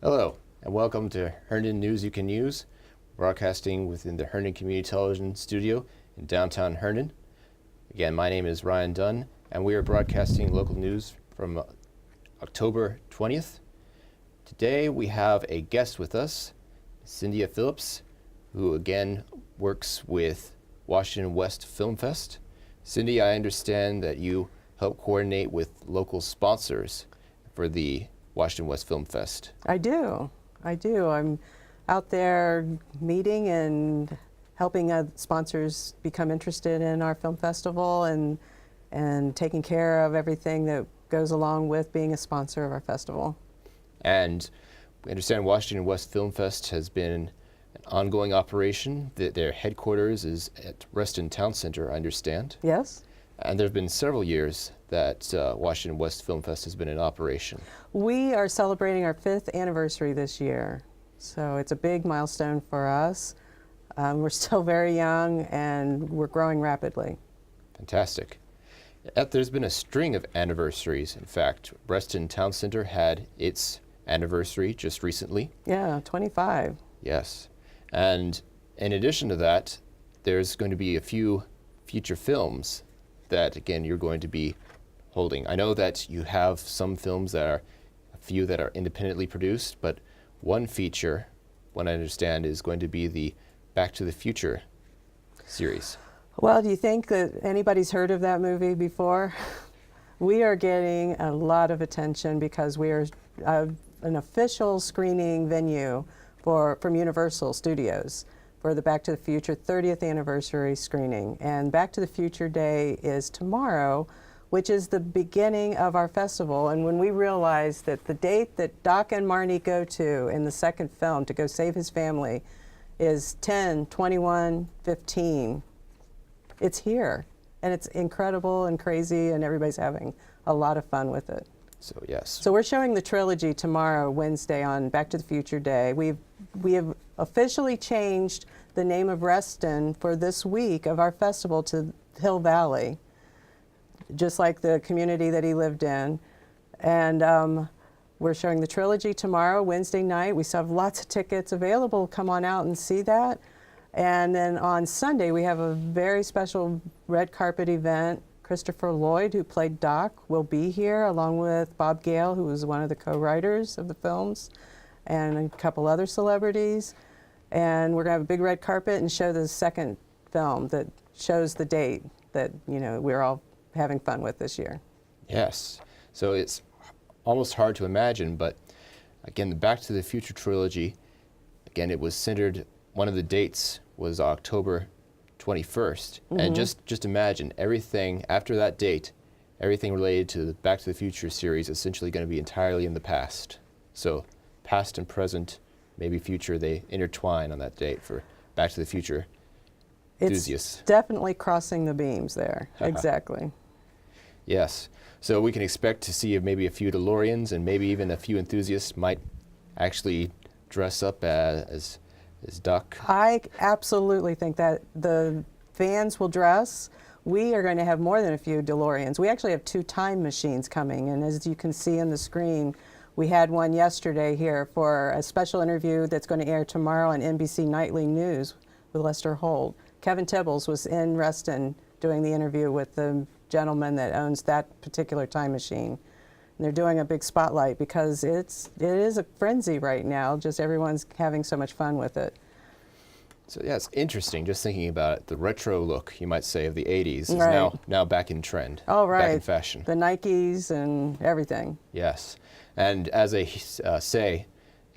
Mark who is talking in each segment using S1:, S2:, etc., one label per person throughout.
S1: Hello, and welcome to Herndon News You Can Use, broadcasting within the Herndon Community Television Studio in downtown Herndon. Again, my name is Ryan Dunn, and we are broadcasting local news from October 20th. Today we have a guest with us, Cynthia Phillips, who again works with Washington West Film Fest. Cindy, I understand that you help coordinate with local sponsors for the Washington West Film Fest.
S2: I do. I'm out there meeting and helping sponsors become interested in our film festival and taking care of everything that goes along with being a sponsor of our festival.
S1: And we understand Washington West Film Fest has been an ongoing operation. Their headquarters is at Reston Town Center, I understand.
S2: Yes.
S1: And there have been several years that Washington West Film Fest has been in operation.
S2: We are celebrating our 5th anniversary this year, so it's a big milestone for us. We're still very young and we're growing rapidly.
S1: Fantastic. There's been a string of anniversaries. In fact, Reston Town Center had its anniversary just recently.
S2: Yeah, 25.
S1: Yes. And in addition to that, there's going to be a few feature films that, again, you're going to be holding. I know that you have some films that are, a few that are independently produced, but one feature, what I understand, is going to be the Back to the Future series.
S2: Well, do you think that anybody's heard of that movie before? We are getting a lot of attention because we are an official screening venue from Universal Studios for the Back to the Future 30th anniversary screening. And Back to the Future Day is tomorrow, which is the beginning of our festival. And when we realized that the date that Doc and Marnie go to in the second film to go save his family is 10/21/15, it's here. And it's incredible and crazy, and everybody's having a lot of fun with it.
S1: So, yes.
S2: So we're showing the trilogy tomorrow, Wednesday, on Back to the Future Day. We have officially changed the name of Reston for this week of our festival to Hill Valley, just like the community that he lived in. And we're showing the trilogy tomorrow, Wednesday night. We still have lots of tickets available. Come on out and see that. And then on Sunday, we have a very special red carpet event. Christopher Lloyd, who played Doc, will be here, along with Bob Gale, who was one of the co-writers of the films, and a couple other celebrities. And we're going to have a big red carpet and show the second film that shows the date that, you know, we're all having fun with this year.
S1: Yes. So it's almost hard to imagine, but again, the Back to the Future trilogy, again, it was centered, one of the dates was October 21st. Mm-hmm. And just imagine everything after that date, everything related to the Back to the Future series is essentially going to be entirely in the past. So past and present, maybe future, they intertwine on that date for Back to the Future enthusiasts.
S2: It's definitely crossing the beams there. Exactly.
S1: Yes. So we can expect to see maybe a few DeLoreans, and maybe even a few enthusiasts might actually dress up as Duck.
S2: I absolutely think that the fans will dress. We are going to have more than a few DeLoreans. We actually have 2 time machines coming, and as you can see on the screen, we had one yesterday here for a special interview that's going to air tomorrow on NBC Nightly News with Lester Holt. Kevin Tibbles was in Reston doing the interview with the gentleman that owns that particular time machine. And they're doing a big spotlight because it is a frenzy right now. Just everyone's having so much fun with it.
S1: So yeah, it's interesting just thinking about it. The retro look, you might say, of the 80s is
S2: Right.
S1: now back in trend.
S2: Oh, right.
S1: Back in fashion.
S2: The Nikes and everything.
S1: Yes. And as they say,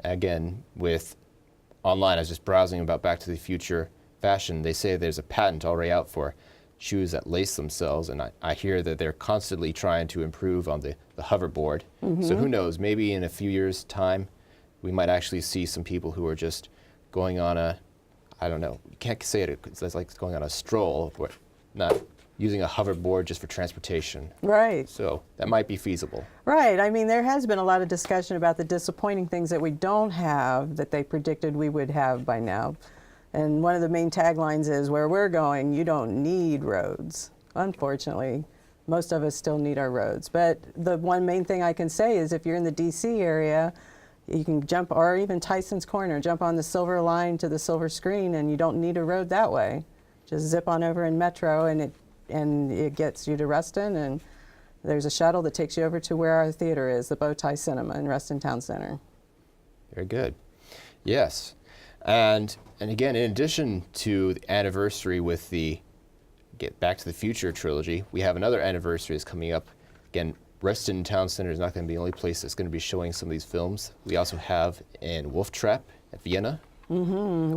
S1: again, with online, I was just browsing about Back to the Future fashion. They say there's a patent already out for shoes that lace themselves, and I hear that they're constantly trying to improve on the hoverboard. Mm-hmm. So who knows, maybe in a few years' time, we might actually see some people who are just going on a, I don't know, you can't say it, it's like going on a stroll, but not using a hoverboard just for transportation.
S2: Right.
S1: So that might be feasible.
S2: Right. I mean, there has been a lot of discussion about the disappointing things that we don't have that they predicted we would have by now. And one of the main taglines is, where we're going, you don't need roads. Unfortunately, most of us still need our roads. But the one main thing I can say is if you're in the DC area, You can jump, or even Tyson's Corner, jump on the silver line to the silver screen, and you don't need a road that way. Just zip on over in Metro, and it gets you to Reston, and there's a shuttle that takes you over to where our theater is, the Bowtie Cinema in Reston Town Center.
S1: Very good. Yes. And again, in addition to the anniversary with the Get Back to the Future trilogy, we have another anniversary that's coming up. Again, Reston Town Center is not going to be the only place that's going to be showing some of these films. We also have in Wolf Trap at Vienna.
S2: Mm-hmm.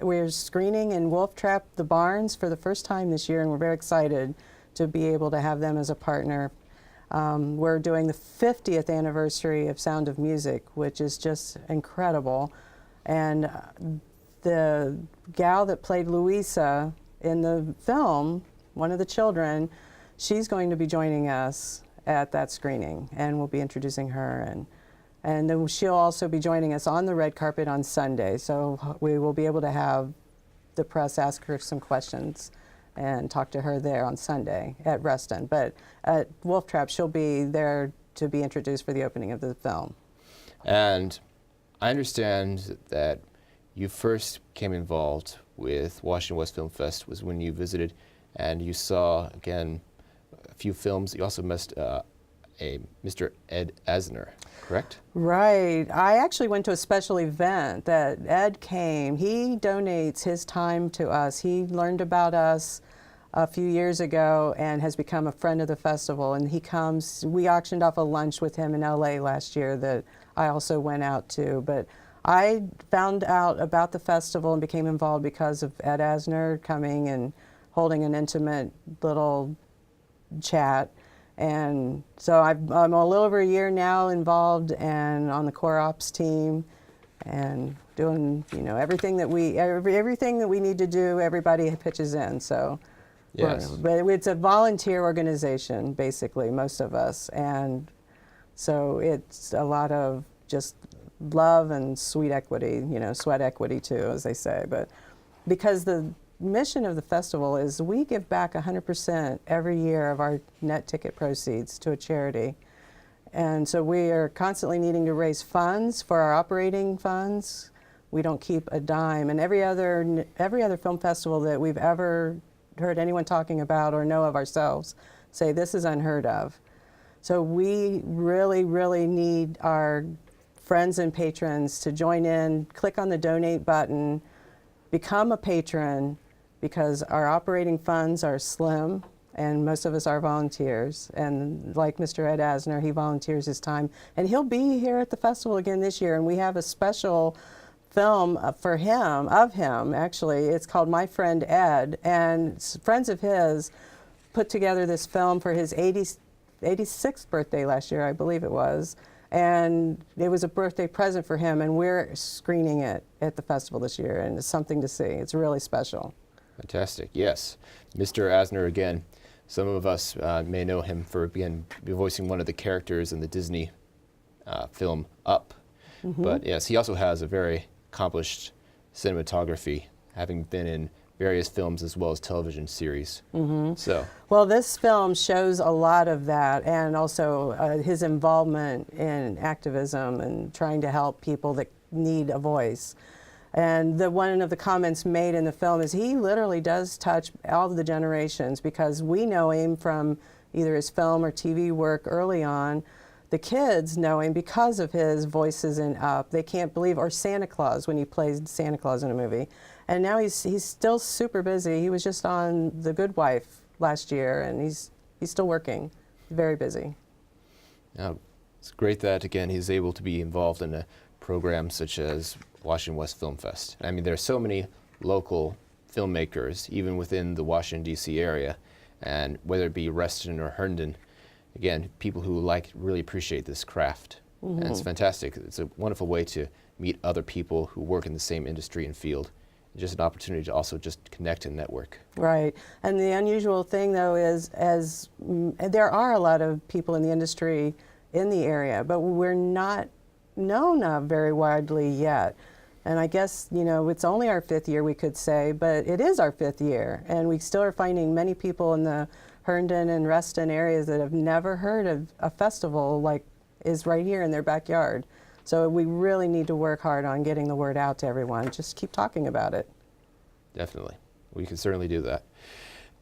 S2: We're screening in Wolf Trap the Barns for the first time this year, and we're very excited to be able to have them as a partner. We're doing the 50th anniversary of Sound of Music, which is just incredible. And the gal that played Louisa in the film, one of the children, she's going to be joining us at that screening, and we'll be introducing her, and then she'll also be joining us on the red carpet on Sunday, so we will be able to have the press ask her some questions and talk to her there on Sunday at Reston. But at Wolf Trap, she'll be there to be introduced for the opening of the film.
S1: And I understand that you first became involved with Washington West Film Fest was when you visited and you saw, again, a few films. You also met a Mr. Ed Asner, correct?
S2: Right. I actually went to a special event that Ed came. He donates his time to us. He learned about us a few years ago and has become a friend of the festival. And he comes, we auctioned off a lunch with him in LA last year that I also went out to. But I found out about the festival and became involved because of Ed Asner coming and holding an intimate little chat. And so I'm a little over a year now involved and on the core ops team and doing, everything that everything that we need to do, everybody pitches in. So
S1: yes.
S2: But it's a volunteer organization, basically, most of us. And so it's a lot of just love and sweet equity, sweat equity too, as they say. But because the mission of the festival is we give back 100% every year of our net ticket proceeds to a charity. And so we are constantly needing to raise funds for our operating funds. We don't keep a dime. And every other film festival that we've ever heard anyone talking about or know of ourselves say this is unheard of. So we really, really need our friends and patrons to join in, click on the donate button, become a patron, because our operating funds are slim and most of us are volunteers. And like Mr. Ed Asner, he volunteers his time. And he'll be here at the festival again this year, and we have a special film for him, actually. It's called My Friend Ed, and friends of his put together this film for his 86th birthday last year, I believe it was. And it was a birthday present for him, and we're screening it at the festival this year, and it's something to see. It's really special.
S1: Fantastic, yes. Mr. Asner, again, some of us may know him for, again, voicing one of the characters in the Disney film Up. Mm-hmm. But yes, he also has a very accomplished cinematography, having been in various films as well as television series. Mm-hmm. So,
S2: well, this film shows a lot of that, and also his involvement in activism and trying to help people that need a voice. And one of the comments made in the film is he literally does touch all of the generations, because we know him from either his film or TV work early on. The kids know him because of his voices in Up. They can't believe, or Santa Claus, when he plays Santa Claus in a movie. And now he's still super busy. He was just on The Good Wife last year, and he's still working, very busy.
S1: Now, it's great that, again, he's able to be involved in a program such as Washington West Film Fest. I mean, there are so many local filmmakers, even within the Washington, D.C. area, and whether it be Reston or Herndon, again, people who really appreciate this craft. Mm-hmm. And it's fantastic. It's a wonderful way to meet other people who work in the same industry and field. It's just an opportunity to also just connect and network.
S2: Right. And the unusual thing, though, is there are a lot of people in the industry in the area, but we're not known of very widely yet. And I guess, it's only our 5th year, we could say, but it is our 5th year. And we still are finding many people in the Herndon and Reston areas that have never heard of a festival like is right here in their backyard. So we really need to work hard on getting the word out to everyone. Just keep talking about it.
S1: Definitely. We can certainly do that.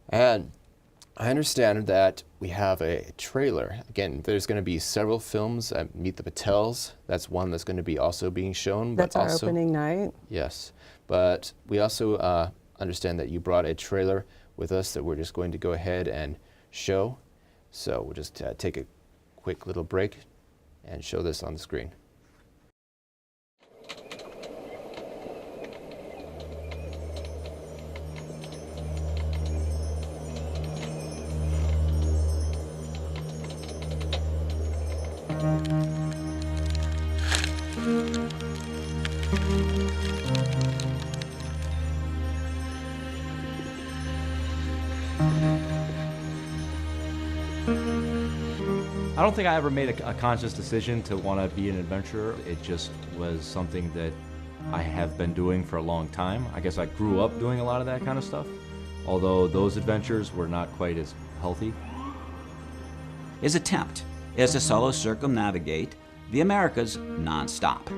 S1: And I understand that we have a trailer. Again, there's going to be several films at Meet the Patels. That's one that's going to be also being shown.
S2: That's
S1: but
S2: our
S1: also,
S2: opening night.
S1: Yes. But we also understand that you brought a trailer with us that we're just going to go ahead and show. So we'll just take a quick little break and show this on the screen.
S3: I don't think I ever made a conscious decision to want to be an adventurer. It just was something that I have been doing for a long time. I guess I grew up doing a lot of that kind of stuff, although those adventures were not quite as healthy.
S4: His attempt is to solo circumnavigate the Americas non-stop.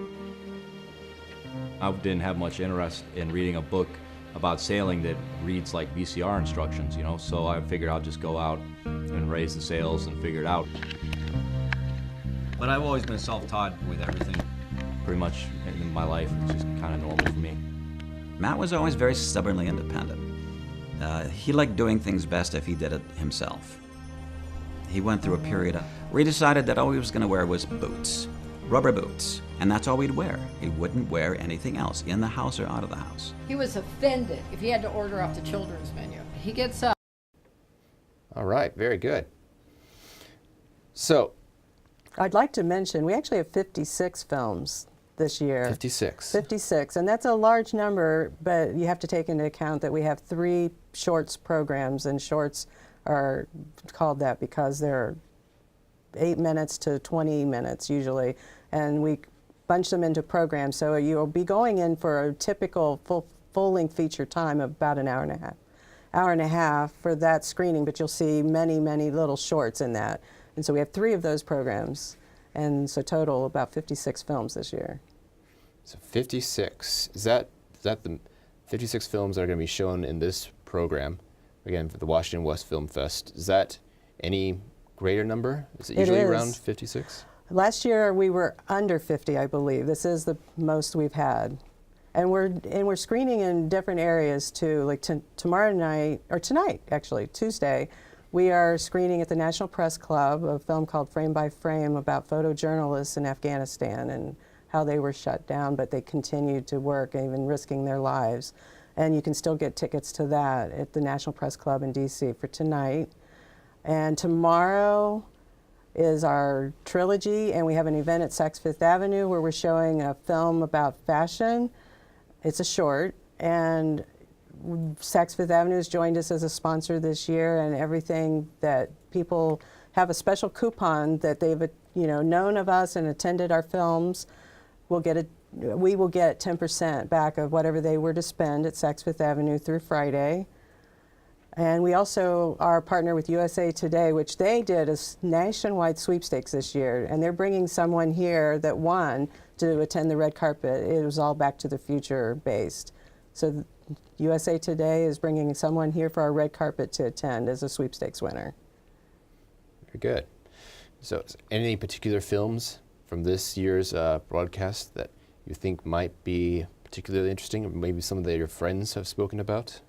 S3: I didn't have much interest in reading a book about sailing that reads like VCR instructions, you know, so I figured I'll just go out and raise the sails and figure it out. But I've always been self-taught with everything, pretty much in my life. It's just kind of normal for me.
S4: Matt was always very stubbornly independent. He liked doing things best if he did it himself. He went through a period where he decided that all he was going to wear was boots, rubber boots, and that's all he'd wear. He wouldn't wear anything else, in the house or out of the house.
S5: He was offended if he had to order off the children's menu. He gets up.
S1: All right, very good. So,
S2: I'd like to mention, we actually have 56 films this year.
S1: 56.
S2: 56, and that's a large number, but you have to take into account that we have 3 shorts programs, and shorts are called that because they're 8 minutes to 20 minutes usually, and we bunch them into programs. So you'll be going in for a typical full-length feature time of about an hour and a half. Hour and a half for that screening, but you'll see many, many little shorts in that. And so we have 3 of those programs, and so total about 56 films this year.
S1: So 56, is that the 56 films that are going to be shown in this program, again, for the Washington West Film Fest? Is that any greater number? Is it usually around 56?
S2: Last year we were under 50, I believe. This is the most we've had. And we're screening in different areas too. Like tomorrow night, or tonight actually, Tuesday, we are screening at the National Press Club a film called Frame by Frame about photojournalists in Afghanistan and how they were shut down, but they continued to work, even risking their lives. And you can still get tickets to that at the National Press Club in DC for tonight. And tomorrow is our trilogy, and we have an event at Saks Fifth Avenue where we're showing a film about fashion. It's a short, and Saks Fifth Avenue has joined us as a sponsor this year, and everything that people have a special coupon that they've known of us and attended our films, we will get 10% back of whatever they were to spend at Saks Fifth Avenue through Friday. And we also are a partner with USA Today, which they did a nationwide sweepstakes this year, and they're bringing someone here that won to attend the red carpet. It was all Back to the Future based. So USA Today is bringing someone here for our red carpet to attend as a sweepstakes winner.
S1: Very good. So any particular films from this year's broadcast that you think might be particularly interesting, or maybe some that your friends have spoken about?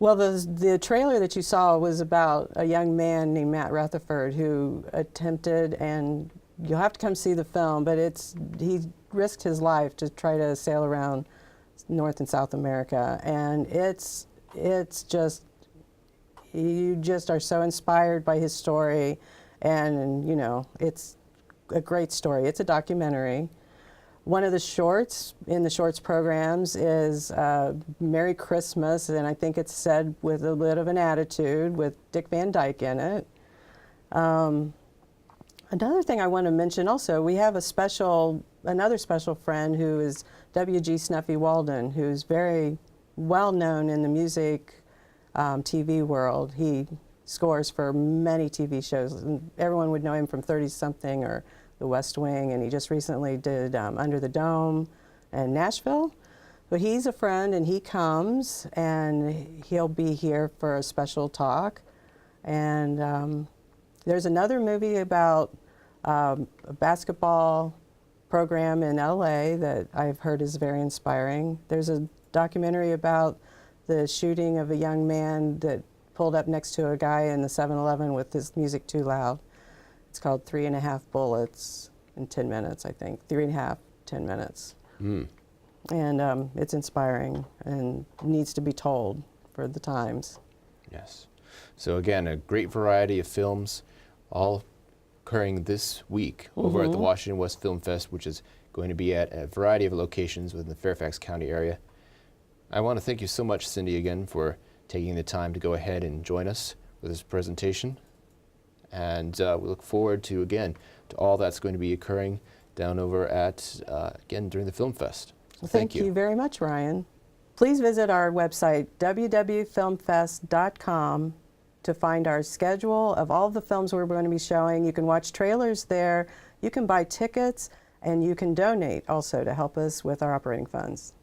S2: Well, the trailer that you saw was about a young man named Matt Rutherford who attempted, and you'll have to come see the film, but he risked his life to try to sail around North and South America, and it's just, you just are so inspired by his story, and it's a great story. It's a documentary. One of the shorts in the shorts programs is Merry Christmas, and I think it's said with a bit of an attitude with Dick Van Dyke in it. Another thing I want to mention also, we have another special friend who is W.G. Snuffy Walden, who's very well known in the music TV world. He scores for many TV shows, and everyone would know him from 30-something or The West Wing, and he just recently did Under the Dome and Nashville. But he's a friend, and he comes, and he'll be here for a special talk. And there's another movie about a basketball program in LA that I've heard is very inspiring. There's a documentary about the shooting of a young man that pulled up next to a guy in the 7-Eleven with his music too loud. It's called 3.5 Bullets in 10 minutes, I think. 3.5, 10 minutes. And it's inspiring and needs to be told for the times.
S1: Yes. So again, a great variety of films, all occurring this week over at the Washington West Film Fest, which is going to be at a variety of locations within the Fairfax County area. I want to thank you so much, Cindy, again, for taking the time to go ahead and join us with this presentation. And we look forward to, again, to all that's going to be occurring down over at, again, during the Film Fest. So
S2: Thank you very much, Ryan. Please visit our website, www.filmfest.com, to find our schedule of all the films we're going to be showing. You can watch trailers there, you can buy tickets, and you can donate also to help us with our operating funds.